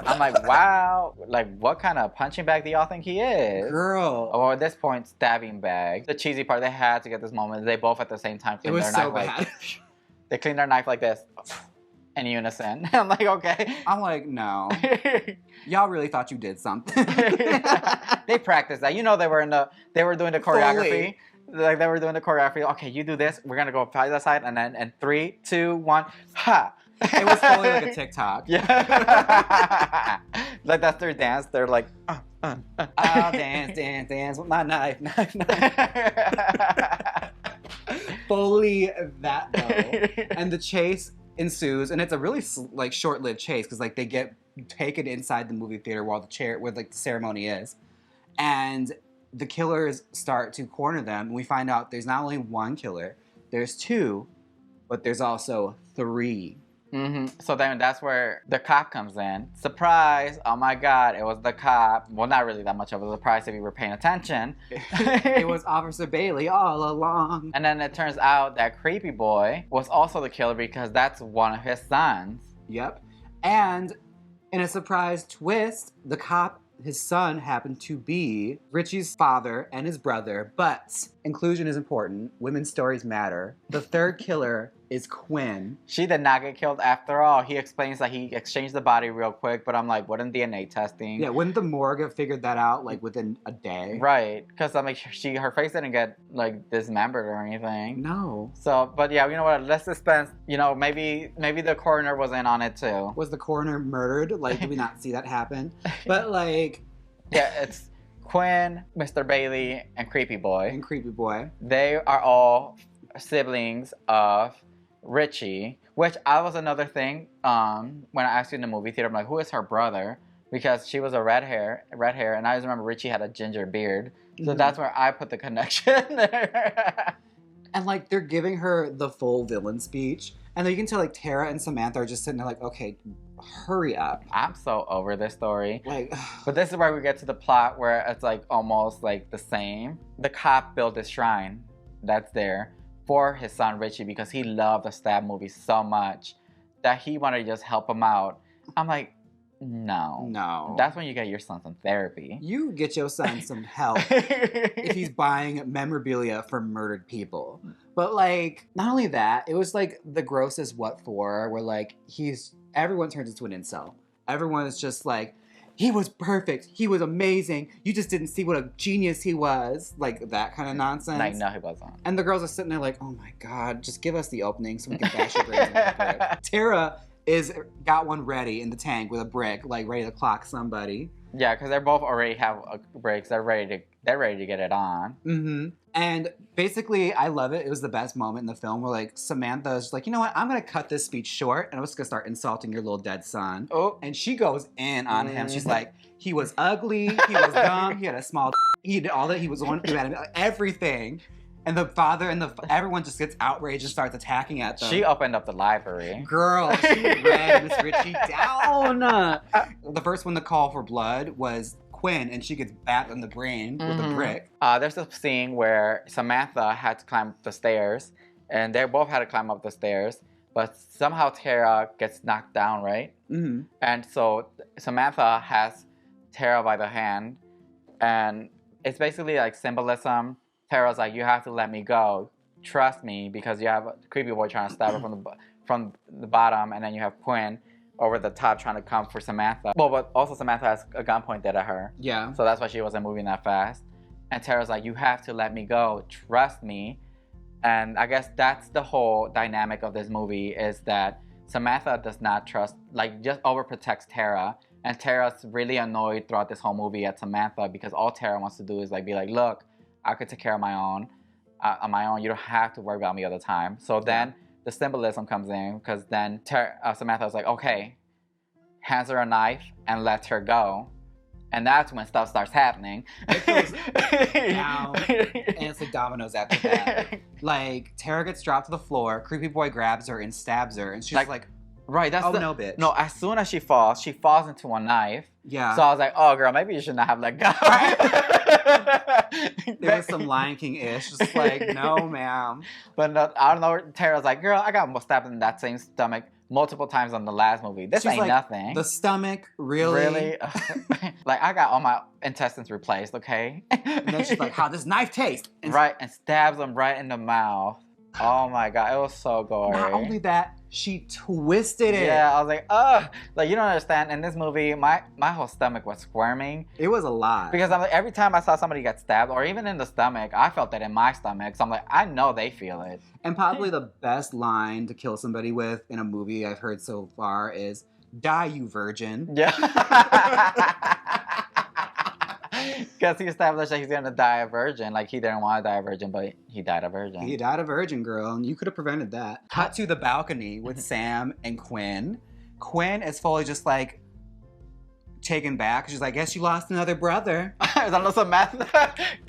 I'm like, wow, like what kind of punching bag do y'all think he is? Girl. Or at this point, stabbing bag. The cheesy part, they had to get this moment. They both at the same time cleaned their knife like, they cleaned their knife like this. In unison. I'm like, okay. I'm like, no. Y'all really thought you did something. They practiced that. You know they were doing the choreography. Like they were doing the choreography. Okay, you do this. We're gonna go by the side and then 3, 2, 1, ha. It was totally like a TikTok. Yeah. Like that's their dance. They're like, I'll dance with my knife. Fully that though. And the chase ensues, and it's a really like short-lived chase because like they get taken inside the movie theater where the ceremony is, and the killers start to corner them. And we find out there's not only one killer, there's 2, but there's also 3. Mm-hmm. So then that's where the cop comes in. Surprise! Oh my God, it was the cop. Well, not really that much of a surprise if you were paying attention. It was Officer Bailey all along. And then it turns out that creepy boy was also the killer because that's one of his sons. Yep. And in a surprise twist, the cop, his son, happened to be Richie's father and his brother. But inclusion is important. Women's stories matter. The third killer is Quinn. She did not get killed after all. He explains that he exchanged the body real quick, but I'm like, wouldn't DNA testing? Yeah, wouldn't the morgue have figured that out like within a day? Right, because I'm like, her face didn't get like dismembered or anything. No. So, but yeah, you know what? Let's suspense. You know, maybe the coroner was in on it too. Was the coroner murdered? Like, did we not see that happen? But like, yeah, it's Quinn, Mr. Bailey, and Creepy Boy. They are all siblings of Richie, which I was another thing when I asked you in the movie theater, I'm like, who is her brother? Because she was a red hair, and I just remember Richie had a ginger beard. So that's where I put the connection there. And like they're giving her the full villain speech, and then you can tell like Tara and Samantha are just sitting there like, okay, hurry up. I'm so over this story. Like, but this is where we get to the plot where it's like almost like the same. The cop built this shrine that's there for his son Richie because he loved the stab movie so much that he wanted to just help him out. I'm like, No. No. That's when you get your son some therapy. You get your son some help if he's buying memorabilia for murdered people. But, like, not only that, it was, like, the grossest what for, where, like, everyone turns into an incel. Everyone is just like, he was perfect. He was amazing. You just didn't see what a genius he was. Like, that kind of nonsense. Like, no, he wasn't. And the girls are sitting there like, oh my God, just give us the opening so we can bash your brains with a brick. Tara got one ready in the tank with a brick, like ready to clock somebody. Yeah, because they both already have bricks. They're ready to get it on. Mm-hmm. And basically, I love it. It was the best moment in the film where, like, Samantha's like, you know what? I'm going to cut this speech short and I'm just going to start insulting your little dead son. Oh. And she goes in on him. She's like, he was ugly. He was dumb. He had a small he did all that. He was one. He had everything. And the father and everyone just gets outraged and starts attacking at them. She opened up the library. Girl, she read Miss Ritchie down. The first one to call for blood was Quinn, and she gets bat in the brain with a brick. There's a scene where Samantha had to climb the stairs, and they both had to climb up the stairs, but somehow Tara gets knocked down, right? Mm-hmm. And so Samantha has Tara by the hand, and it's basically like symbolism. Tara's like, you have to let me go. Trust me, because you have a creepy boy trying to stab her from the bottom, and then you have Quinn over the top trying to come for Samantha. Well, but also Samantha has a gun pointed at her. Yeah. So that's why she wasn't moving that fast. And Tara's like, you have to let me go. Trust me. And I guess that's the whole dynamic of this movie, is that Samantha does not trust, like, just overprotects Tara. And Tara's really annoyed throughout this whole movie at Samantha, because all Tara wants to do is, like, be like, look, I could take care of my own. On my own, you don't have to worry about me all the time. So then the symbolism comes in, because then Samantha's like, okay, hands her a knife and lets her go. And that's when stuff starts happening. It goes down, and it's like dominoes after that. Like, Tara gets dropped to the floor, creepy boy grabs her and stabs her, and she's like right, that's no, bitch. No, as soon as she falls into a knife. Yeah. So I was like, oh, girl, maybe you should not have let go. There was some Lion King-ish. Just like, no, ma'am. But no, I don't know. Tara's like, girl, I got stabbed in that same stomach multiple times on the last movie. This ain't like, nothing. The stomach, really? Really? Like, I got all my intestines replaced, okay? And then she's like, how does knife taste? And and stabs him right in the mouth. Oh my God, it was so gory. Not only that, she twisted it. Yeah, I was like, ugh. Like, you don't understand. In this movie, my whole stomach was squirming. It was a lot. Because I'm like, every time I saw somebody get stabbed, or even in the stomach, I felt that in my stomach. So I'm like, I know they feel it. And probably the best line to kill somebody with in a movie I've heard so far is, die, you virgin. Yeah. Because he established that he's going to die a virgin. Like, he didn't want to die a virgin, but he died a virgin. He died a virgin, girl, and you could have prevented that. Cut to the balcony with Sam and Quinn. Quinn is fully just, like, taken back. She's like, I guess you lost another brother. I don't know,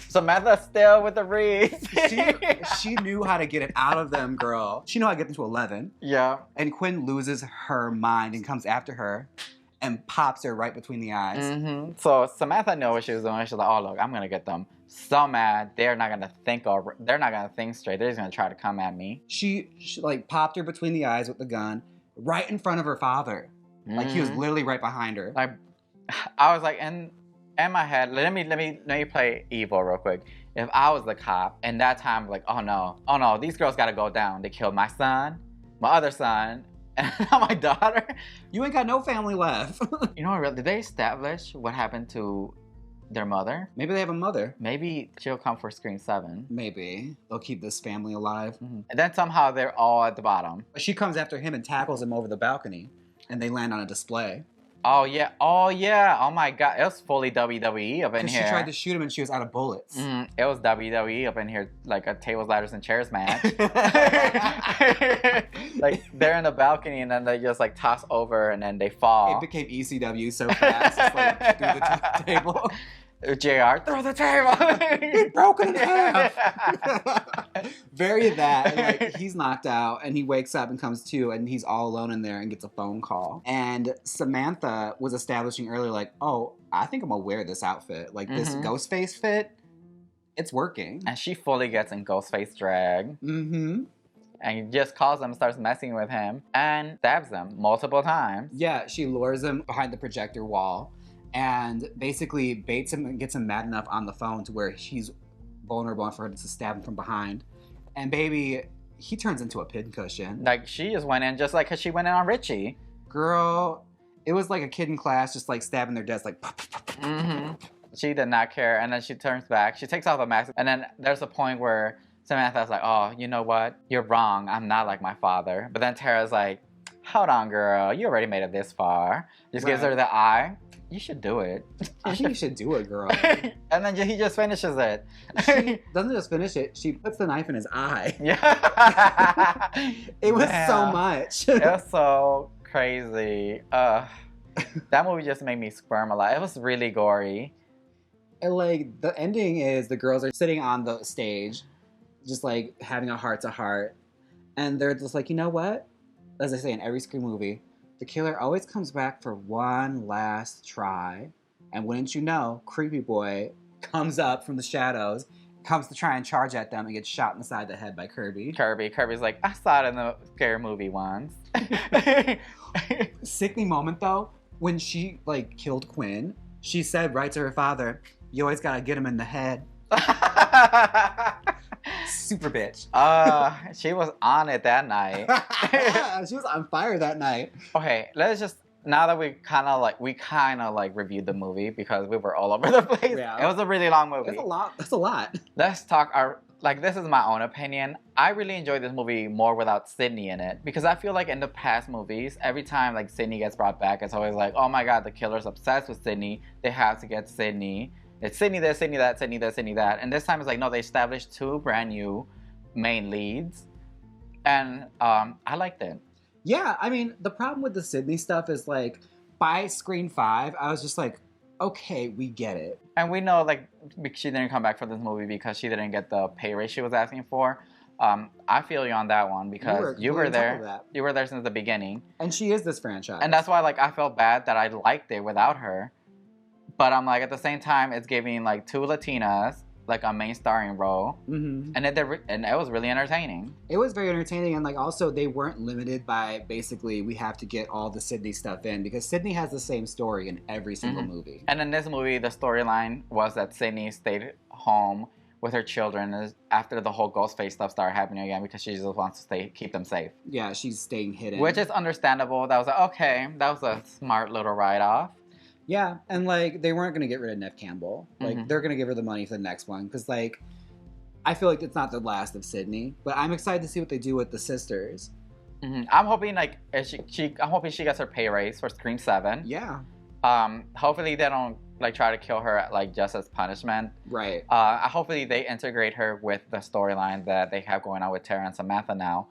Samantha's still with the reeds. she knew how to get it out of them, girl. She knew how to get them to 11. Yeah. And Quinn loses her mind and comes after her and pops her right between the eyes. Mm-hmm. So Samantha knew what she was doing. She's like, oh, look, I'm going to get them so mad. They're not going to think straight. They're just going to try to come at me. She like popped her between the eyes with the gun right in front of her father. Mm-hmm. Like, he was literally right behind her. Like, I was like, in my head, let me play evil real quick. If I was the cop, and that time, like, oh no, these girls got to go down. They killed my son, my other son, and now my daughter. You ain't got no family left. You know what, did they establish what happened to their mother? Maybe they have a mother. Maybe she'll come for Scream 7. Maybe. They'll keep this family alive. Mm-hmm. And then somehow they're all at the bottom. She comes after him and tackles him over the balcony, and they land on a display. Oh yeah. Oh my God. It was fully WWE up in here. She tried to shoot him and she was out of bullets. It was WWE up in here, like a tables, ladders, and chairs match. Like, they're in the balcony and then they just like toss over and then they fall. It became ECW so fast. It's like through the table. JR, throw the table. He's broken in half. Very that. And, like, he's knocked out and he wakes up and comes to, and he's all alone in there and gets a phone call. And Samantha was establishing earlier, like, oh, I think I'm gonna wear this outfit. Like, this Ghostface fit, it's working. And she fully gets in Ghostface drag. Mm-hmm. And he just calls him, starts messing with him, and stabs him multiple times. Yeah, she lures him behind the projector wall and basically baits him and gets him mad enough on the phone to where she's vulnerable enough for her to stab him from behind. And baby, he turns into a pincushion. Like, she just went in just like because she went in on Richie. Girl, it was like a kid in class just like stabbing their desk like... She did not care, and then she turns back. She takes off the mask, and then there's a point where Samantha's like, oh, you know what? You're wrong. I'm not like my father. But then Tara's like, hold on, girl. You already made it this far. Just gives her the eye. You should do it. I think you should do it, girl. And then he just finishes it. She doesn't just finish it. She puts the knife in his eye. Yeah. It was so much. It was so crazy. That movie just made me squirm a lot. It was really gory. And like the ending is the girls are sitting on the stage, just like having a heart to heart, and they're just like, you know what? As I say in every Scream movie, the killer always comes back for one last try, and wouldn't you know, Creepy Boy comes up from the shadows, comes to try and charge at them, and gets shot in the side of the head by Kirby. Kirby's like, I saw it in the scary movie once. Sickening moment though, when she like killed Quinn, she said right to her father, you always gotta get him in the head. Super bitch. She was on it that night. She was on fire that night. Okay, let's just, now that we kind of reviewed the movie because we were all over the place. Yeah. It was a really long movie. That's a lot. Let's talk this is my own opinion. I really enjoyed this movie more without Sydney in it because I feel like in the past movies, every time like Sydney gets brought back, it's always like, oh my god, the killer's obsessed with Sydney. They have to get Sydney. It's Sydney this, Sydney that, Sydney this, Sydney that. And this time it's like, no, they established two brand new main leads. And I liked it. Yeah, I mean, the problem with the Sydney stuff is like, by Scream 5, I was just like, okay, we get it. And we know like she didn't come back for this movie because she didn't get the pay raise she was asking for. I feel you on that one because you were there. You were there since the beginning. And she is this franchise. And that's why like I felt bad that I liked it without her. But I'm like, at the same time, it's giving like two Latinas like a main starring role, and it was really entertaining. It was very entertaining, and like also they weren't limited by basically we have to get all the Sydney stuff in because Sydney has the same story in every single movie. And in this movie, the storyline was that Sydney stayed home with her children after the whole Ghostface stuff started happening again because she just wants to keep them safe. Yeah, she's staying hidden, which is understandable. That was like, okay, that was a smart little write-off. Yeah, and like they weren't gonna get rid of Neve Campbell. Like they're gonna give her the money for the next one because like I feel like it's not the last of Sydney, but I'm excited to see what they do with the sisters. I'm hoping like I'm hoping she gets her pay raise for Scream 7. Yeah. Hopefully they don't like try to kill her like just as punishment. Right. Hopefully they integrate her with the storyline that they have going on with Tara and Samantha now,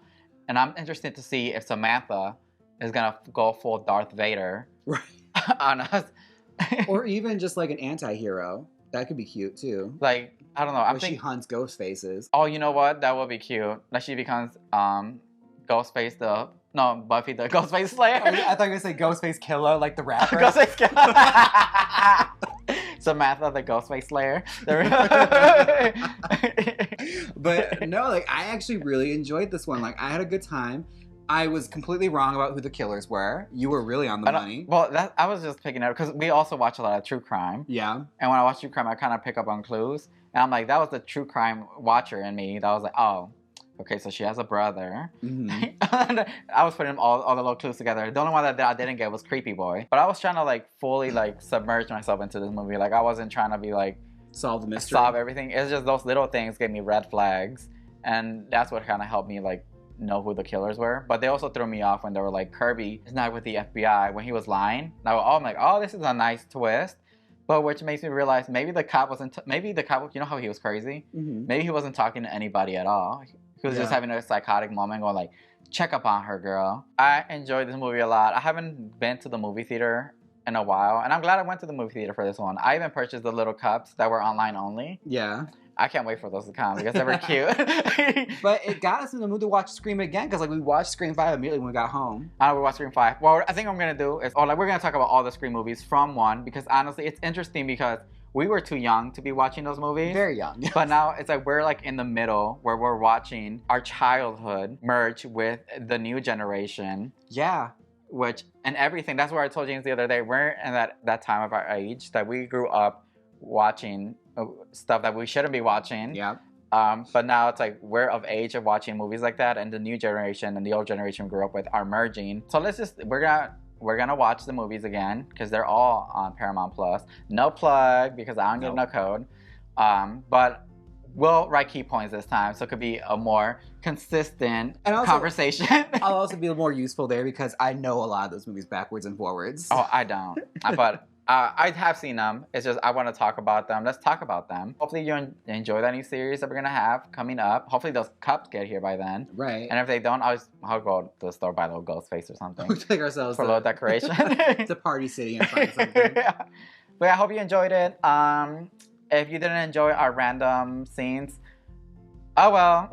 and I'm interested to see if Samantha is gonna go full Darth Vader. Right. On us. Or even just like an anti-hero. That could be cute too. Like, I don't know. I'm thinking she hunts ghost faces. Oh, you know what? That would be cute. Like she becomes Ghostface Buffy the Ghostface Slayer. Oh, yeah, I thought you were gonna say Ghostface Killer, like the rapper. Ghostface Killer. Samantha the Ghostface Slayer. But no, like I actually really enjoyed this one. Like I had a good time. I was completely wrong about who the killers were. You were really on the money. Well, I was just picking up because we also watch a lot of true crime. Yeah. And when I watch true crime, I kind of pick up on clues. And I'm like, that was the true crime watcher in me. That was like, oh, okay, so she has a brother. And I was putting all the little clues together. The only one that I didn't get was Creepy Boy. But I was trying to like fully like submerge myself into this movie. Like I wasn't trying to be like solve the mystery, solve everything. It's just those little things gave me red flags, and that's what kind of helped me like know who the killers were. But they also threw me off when they were like, Kirby is not with the FBI when he was lying. Now I'm like, oh, this is a nice twist. But which makes me realize maybe the cop wasn't, you know how he was crazy? Maybe he wasn't talking to anybody at all. He was just having a psychotic moment going like, check up on her, girl. I enjoyed this movie a lot. I haven't been to the movie theater in a while, and I'm glad I went to the movie theater for this one. I even purchased the little cups that were online only. Yeah. I can't wait for those to come because they were cute. But it got us in the mood to watch Scream again because like we watched Scream 5 immediately when we got home. We watched Scream 5. Well, I think what I'm gonna do is, we're gonna talk about all the Scream movies from 1 because honestly, it's interesting because we were too young to be watching those movies. Very young. But now it's like we're like in the middle where we're watching our childhood merge with the new generation. Yeah. And everything. That's what I told James the other day. We're in that time of our age that we grew up watching stuff that we shouldn't be watching. Yeah. But now it's like we're of age of watching movies like that, and the new generation and the old generation we grew up with are merging. So we're gonna watch the movies again because they're all on Paramount Plus. No plug because I don't get no code. But we'll write key points this time, so it could be a more consistent conversation. I'll also be more useful there because I know a lot of those movies backwards and forwards. Oh, I don't. But I have seen them. It's just I want to talk about them. Let's talk about them. Hopefully you enjoy that new series that we're gonna have coming up. Hopefully those cups get here by then. Right. And if they don't, I'll go to the store, buy a little ghost face or something. We'll take ourselves for a little decoration. It's a party city and find something. Yeah. But I hope you enjoyed it. If you didn't enjoy our random scenes, oh well.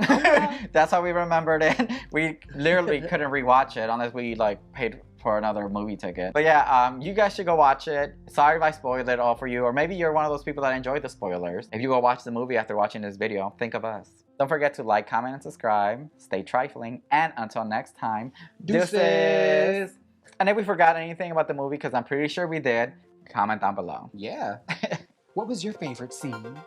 That's how we remembered it. We literally couldn't rewatch it unless we like paid for another movie ticket. But yeah, you guys should go watch it. Sorry if I spoiled it all for you, or maybe you're one of those people that enjoy the spoilers. If you go watch the movie after watching this video, think of us. Don't forget to like, comment, and subscribe. Stay trifling, and until next time, deuces! And if we forgot anything about the movie, because I'm pretty sure we did, comment down below. Yeah. What was your favorite scene?